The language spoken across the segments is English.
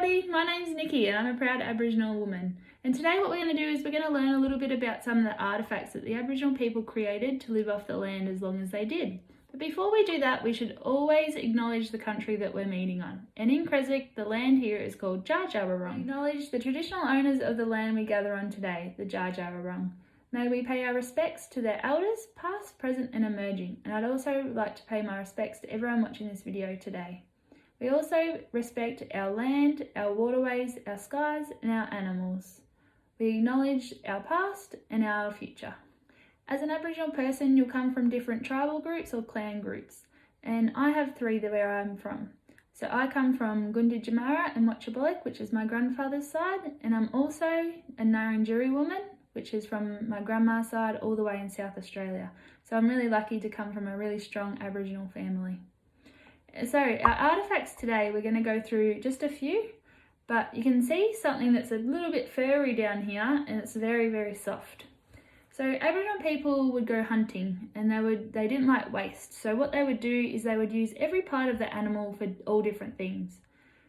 everybody, my name's Nikki and I'm a proud Aboriginal woman. And today what we're going to do is we're going to learn a little bit about some of the artefacts that the Aboriginal people created to live off the land as long as they did. But before we do that, we should always acknowledge the country that we're meeting on. And in Creswick, the land here is called Dja Dja Wurrung. We acknowledge the traditional owners of the land we gather on today, the Dja Dja Wurrung. May we pay our respects to their elders, past, present and emerging. And I'd also like to pay my respects to everyone watching this video today. We also respect our land, our waterways, our skies and our animals. We acknowledge our past and our future. As an Aboriginal person, you'll come from different tribal groups or clan groups, and I have three where I'm from. So I come from Gunditjmara and Watchabalek, which is my grandfather's side, and I'm also a Ngarrindjeri woman, which is from my grandma's side all the way in South Australia. So I'm really lucky to come from a really strong Aboriginal family. So our artefacts today, we're going to go through just a few, but you can see something that's a little bit furry down here and it's very, very soft. So Aboriginal people would go hunting and they didn't like waste. So what they would do is they would use every part of the animal for all different things.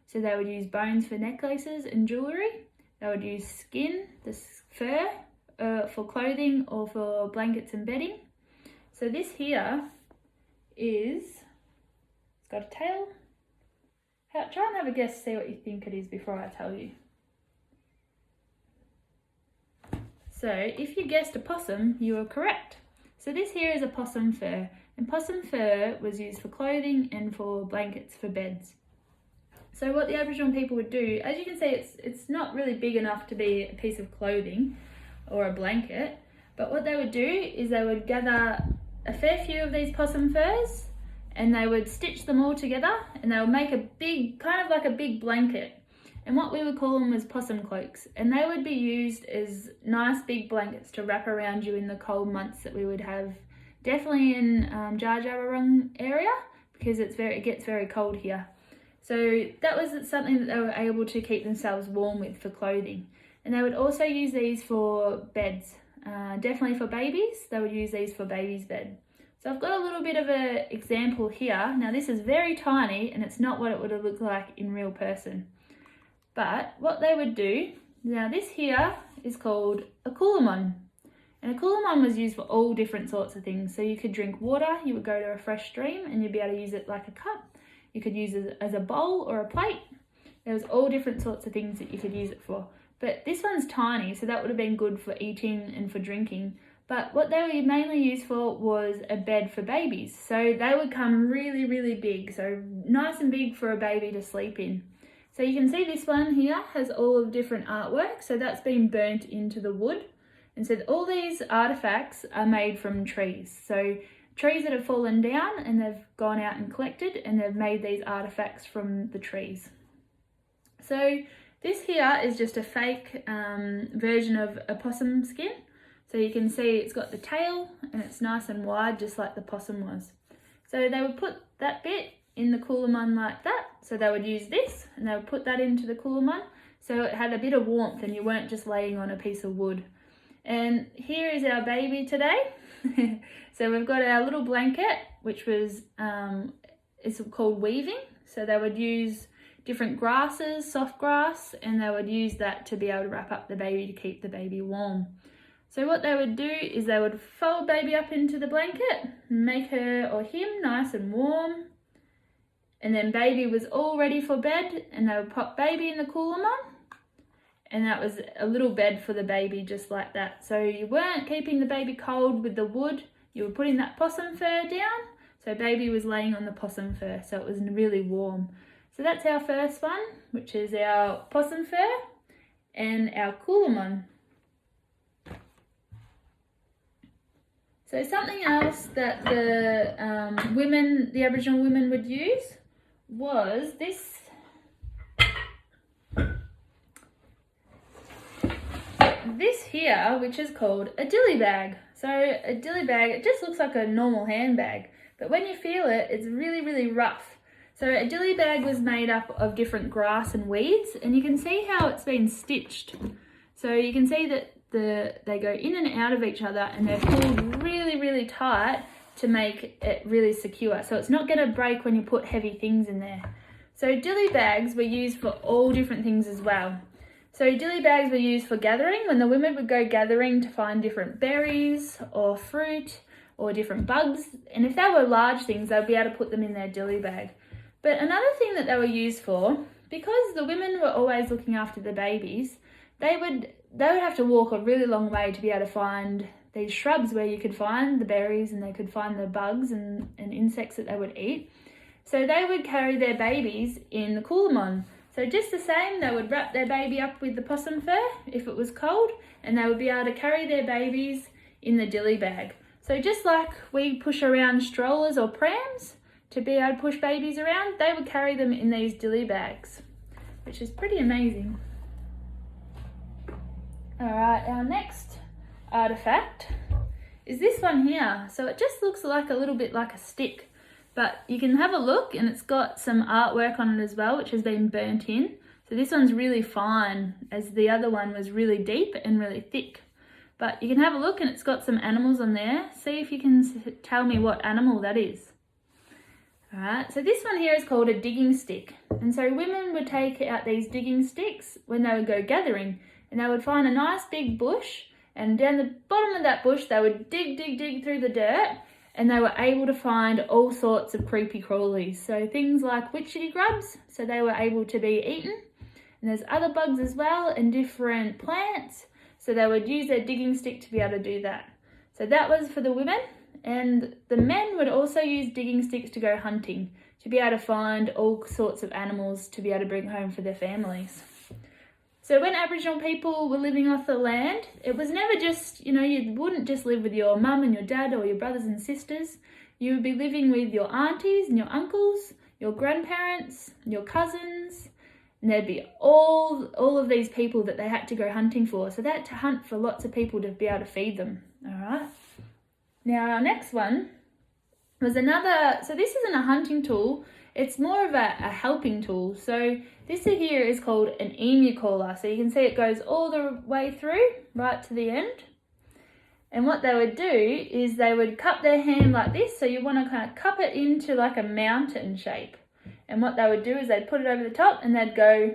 So they would use bones for necklaces and jewellery. They would use skin, the fur, for clothing or for blankets and bedding. So this here is... got a tail. Try and have a guess, see what you think it is before I tell you. So if you guessed a possum, you were correct. So this here is a possum fur, and possum fur was used for clothing and for blankets for beds. So what the Aboriginal people would do, as you can see, it's not really big enough to be a piece of clothing or a blanket, but what they would do is they would gather a fair few of these possum furs and they would stitch them all together and they would make a big, kind of like a big blanket. And what we would call them was possum cloaks. And they would be used as nice big blankets to wrap around you in the cold months that we would have, definitely in Dja Dja Wurrung area, because it gets very cold here. So that was something that they were able to keep themselves warm with for clothing. And they would also use these for beds, definitely for babies. They would use these for baby's bed. So I've got a little bit of an example here. Now this is very tiny and it's not what it would have looked like in real person. But what they would do, now this here is called a coulomb. And a coulomb was used for all different sorts of things. So you could drink water, you would go to a fresh stream and you'd be able to use it like a cup. You could use it as a bowl or a plate. There was all different sorts of things that you could use it for. But this one's tiny, so that would have been good for eating and for drinking. But what they were mainly used for was a bed for babies. So they would come really, really big. So nice and big for a baby to sleep in. So you can see this one here has all of different artwork. So that's been burnt into the wood. And so all these artefacts are made from trees. So trees that have fallen down and they've gone out and collected and they've made these artefacts from the trees. So this here is just a fake version of a possum skin. So you can see it's got the tail and it's nice and wide, just like the possum was. So they would put that bit in the coulomb like that. So they would use this and they would put that into the coulomb so it had a bit of warmth and you weren't just laying on a piece of wood. And here is our baby today. So we've got our little blanket, which was, it's called weaving. So they would use different grasses, soft grass, and they would use that to be able to wrap up the baby to keep the baby warm. So what they would do is they would fold baby up into the blanket, make her or him nice and warm, and then baby was all ready for bed and they would pop baby in the coulomb and that was a little bed for the baby just like that. So you weren't keeping the baby cold with the wood, you were putting that possum fur down, so baby was laying on the possum fur, so it was really warm. So that's our first one, which is our possum fur and our coulomb. So something else that the the Aboriginal women would use was this here, which is called a dilly bag. So a dilly bag, it just looks like a normal handbag, but when you feel it, it's really, really rough. So a dilly bag was made up of different grass and weeds, and you can see how it's been stitched. So you can see that they go in and out of each other and they're pulled really, really tight to make it really secure. So it's not going to break when you put heavy things in there. So dilly bags were used for all different things as well. So dilly bags were used for gathering, when the women would go gathering to find different berries or fruit or different bugs. And if they were large things, they'd be able to put them in their dilly bag. But another thing that they were used for, because the women were always looking after the babies, they would have to walk a really long way to be able to find these shrubs where you could find the berries and they could find the bugs and insects that they would eat. So they would carry their babies in the coulomb. So just the same, they would wrap their baby up with the possum fur if it was cold, and they would be able to carry their babies in the dilly bag. So just like we push around strollers or prams to be able to push babies around, they would carry them in these dilly bags, which is pretty amazing. Alright, our next artefact is this one here. So it just looks like a little bit like a stick, but you can have a look and it's got some artwork on it as well, which has been burnt in. So this one's really fine, as the other one was really deep and really thick. But you can have a look and it's got some animals on there. See if you can tell me what animal that is. Alright, so this one here is called a digging stick. And so women would take out these digging sticks when they would go gathering, and they would find a nice big bush, and down the bottom of that bush they would dig through the dirt, and they were able to find all sorts of creepy crawlies. So things like witchetty grubs, so they were able to be eaten. And there's other bugs as well, and different plants. So they would use their digging stick to be able to do that. So that was for the women. And the men would also use digging sticks to go hunting, to be able to find all sorts of animals to be able to bring home for their families. So when Aboriginal people were living off the land, it was never just, you wouldn't just live with your mum and your dad or your brothers and sisters. You would be living with your aunties and your uncles, your grandparents, your cousins, and there'd be all of these people that they had to go hunting for. So they had to hunt for lots of people to be able to feed them, all right? Now our next one was another, so this isn't a hunting tool, it's more of a helping tool. So this here is called an emu caller. So you can see it goes all the way through, right to the end. And what they would do is they would cup their hand like this. So you want to kind of cup it into like a mountain shape. And what they would do is they'd put it over the top and they'd go.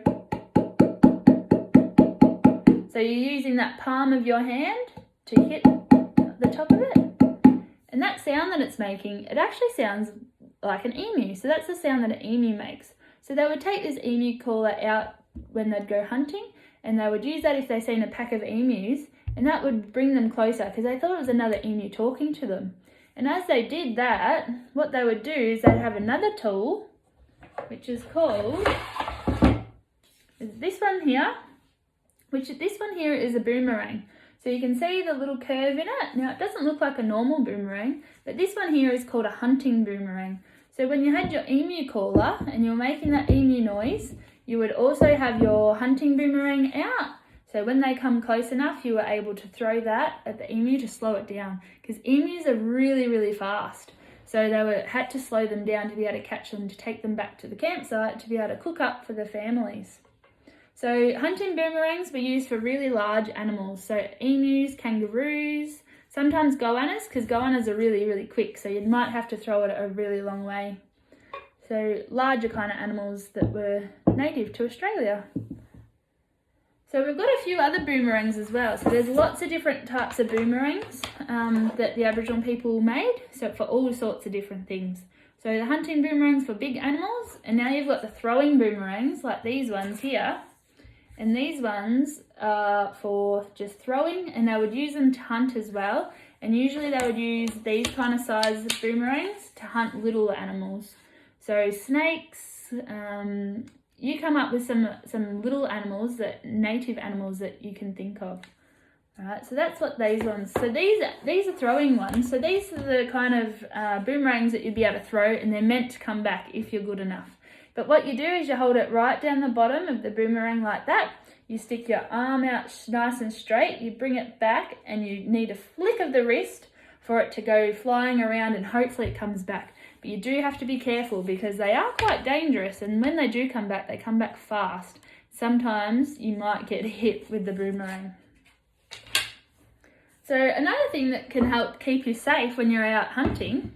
So you're using that palm of your hand to hit the top of it. And that sound that it's making, it actually sounds like an emu. So that's the sound that an emu makes. So they would take this emu caller out when they'd go hunting, and they would use that if they seen a pack of emus, and that would bring them closer because they thought it was another emu talking to them. And as they did that, what they would do is they'd have another tool, which is called this one here, this one here is a boomerang. So you can see the little curve in it. Now it doesn't look like a normal boomerang, but this one here is called a hunting boomerang. So when you had your emu caller and you were making that emu noise, you would also have your hunting boomerang out. So when they come close enough, you were able to throw that at the emu to slow it down, because emus are really, really fast. So they had to slow them down to be able to catch them, to take them back to the campsite, to be able to cook up for the families. So hunting boomerangs were used for really large animals. So emus, kangaroos, sometimes goannas, because goannas are really, really quick. So you might have to throw it a really long way. So larger kind of animals that were native to Australia. So we've got a few other boomerangs as well. So there's lots of different types of boomerangs that the Aboriginal people made. So for all sorts of different things. So the hunting boomerangs for big animals. And now you've got the throwing boomerangs like these ones here. And these ones are for just throwing, and they would use them to hunt as well. And usually they would use these kind of size boomerangs to hunt little animals. So snakes, you come up with some little animals, native animals that you can think of. Alright, so that's what these ones, so these are throwing ones. So these are the kind of boomerangs that you'd be able to throw, and they're meant to come back if you're good enough. But what you do is you hold it right down the bottom of the boomerang like that. You stick your arm out nice and straight. You bring it back, and you need a flick of the wrist for it to go flying around, and hopefully it comes back. But you do have to be careful because they are quite dangerous, and when they do come back, they come back fast. Sometimes you might get hit with the boomerang. So another thing that can help keep you safe when you're out hunting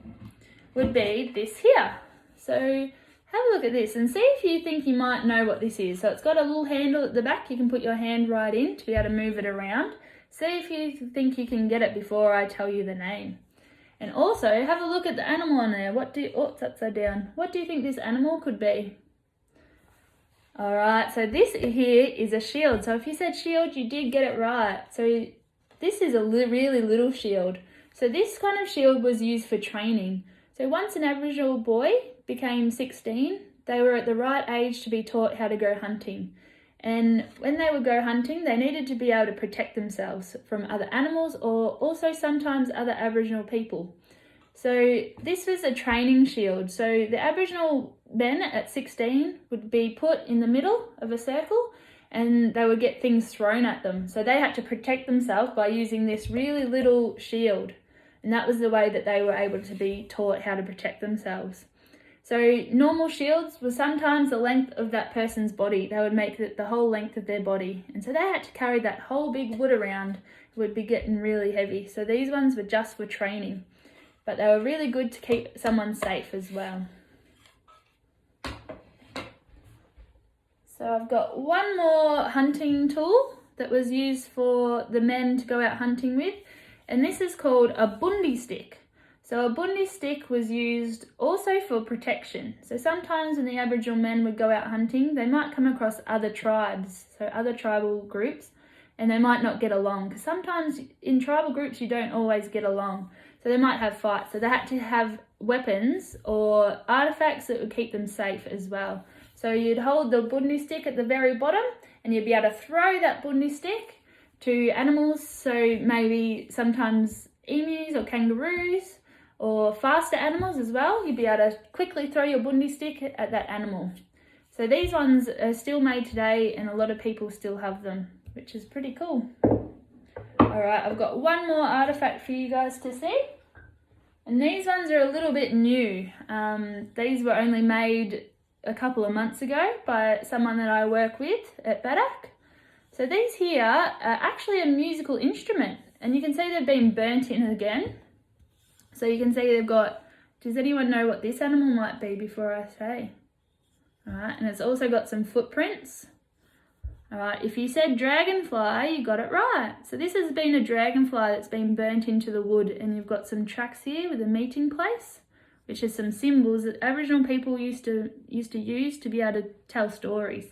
would be this here. So have a look at this and see if you think you might know what this is. So it's got a little handle at the back. You can put your hand right in to be able to move it around. See if you think you can get it before I tell you the name. And also have a look at the animal on there. It's upside down. What do you think this animal could be? All right, so this here is a shield. So if you said shield, you did get it right. So this is a really little shield. So this kind of shield was used for training. So once an Aboriginal boy became 16, they were at the right age to be taught how to go hunting. And when they would go hunting, they needed to be able to protect themselves from other animals or also sometimes other Aboriginal people. So this was a training shield. So the Aboriginal men at 16 would be put in the middle of a circle and they would get things thrown at them. So they had to protect themselves by using this really little shield. And that was the way that they were able to be taught how to protect themselves. So normal shields were sometimes the length of that person's body. They would make it the whole length of their body. And so they had to carry that whole big wood around. It would be getting really heavy. So these ones were just for training. But they were really good to keep someone safe as well. So I've got one more hunting tool that was used for the men to go out hunting with. And this is called a Bundy Stick. So a Bundy Stick was used also for protection. So sometimes when the Aboriginal men would go out hunting, they might come across other tribes, so other tribal groups, and they might not get along. Because sometimes in tribal groups you don't always get along. So they might have fights. So they had to have weapons or artefacts that would keep them safe as well. So you'd hold the Bundy Stick at the very bottom and you'd be able to throw that Bundy Stick to animals. So maybe sometimes emus or kangaroos, or faster animals as well. You'd be able to quickly throw your Bundy Stick at that animal. So these ones are still made today and a lot of people still have them, which is pretty cool. All right, I've got one more artifact for you guys to see. And these ones are a little bit new. These were only made a couple of months ago by someone that I work with at BADAC. So these here are actually a musical instrument, and you can see they've been burnt in again. So you can see they've got, does anyone know what this animal might be before I say? All right, and it's also got some footprints. All right, if you said dragonfly, you got it right. So this has been a dragonfly that's been burnt into the wood, and you've got some tracks here with a meeting place, which is some symbols that Aboriginal people used to use to be able to tell stories.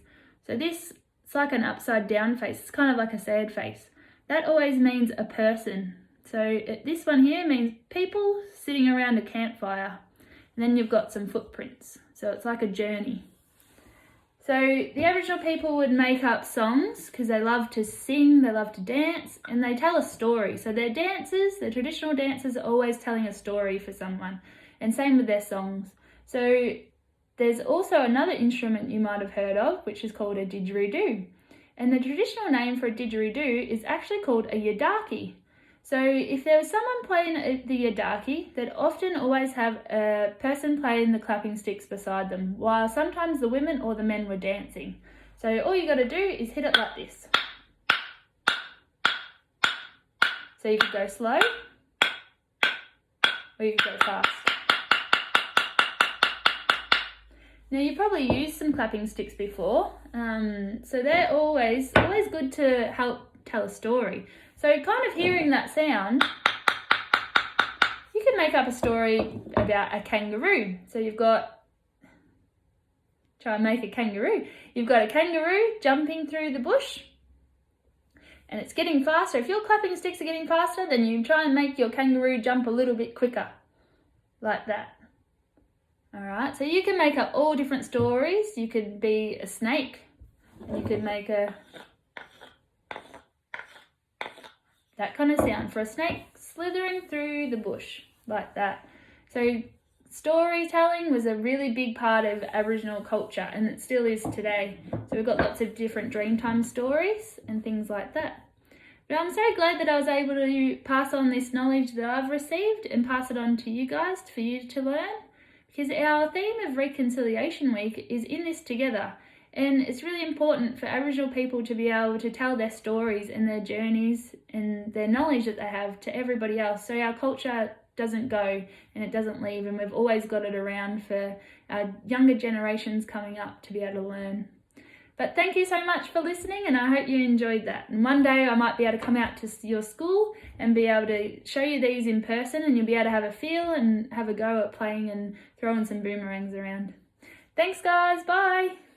So this, it's like an upside down face. It's kind of like a sad face. That always means a person. So this one here means people sitting around a campfire. And then you've got some footprints. So it's like a journey. So the Aboriginal people would make up songs because they love to sing, they love to dance, and they tell a story. So their dances, their traditional dances, are always telling a story for someone. And same with their songs. So there's also another instrument you might have heard of, which is called a didgeridoo. And the traditional name for a didgeridoo is actually called a yidaki. So if there was someone playing the yidaki, they'd often always have a person playing the clapping sticks beside them, while sometimes the women or the men were dancing. So all you got to do is hit it like this. So you could go slow, or you could go fast. Now you probably used some clapping sticks before, so they're always good to help tell a story. So kind of hearing that sound, you can make up a story about a kangaroo. So you've got, try and make a kangaroo. You've got a kangaroo jumping through the bush and it's getting faster. If your clapping sticks are getting faster, then you try and make your kangaroo jump a little bit quicker, like that. All right, so you can make up all different stories. You could be a snake, and you could make that kind of sound for a snake slithering through the bush, like that. So storytelling was a really big part of Aboriginal culture, and it still is today. So we've got lots of different Dreamtime stories and things like that. But I'm so glad that I was able to pass on this knowledge that I've received and pass it on to you guys for you to learn, because our theme of Reconciliation Week is in this together. And it's really important for Aboriginal people to be able to tell their stories and their journeys and their knowledge that they have to everybody else, so our culture doesn't go and it doesn't leave, and we've always got it around for our younger generations coming up to be able to learn. But thank you so much for listening, and I hope you enjoyed that. And one day I might be able to come out to your school and be able to show you these in person, and you'll be able to have a feel and have a go at playing and throwing some boomerangs around. Thanks guys, bye!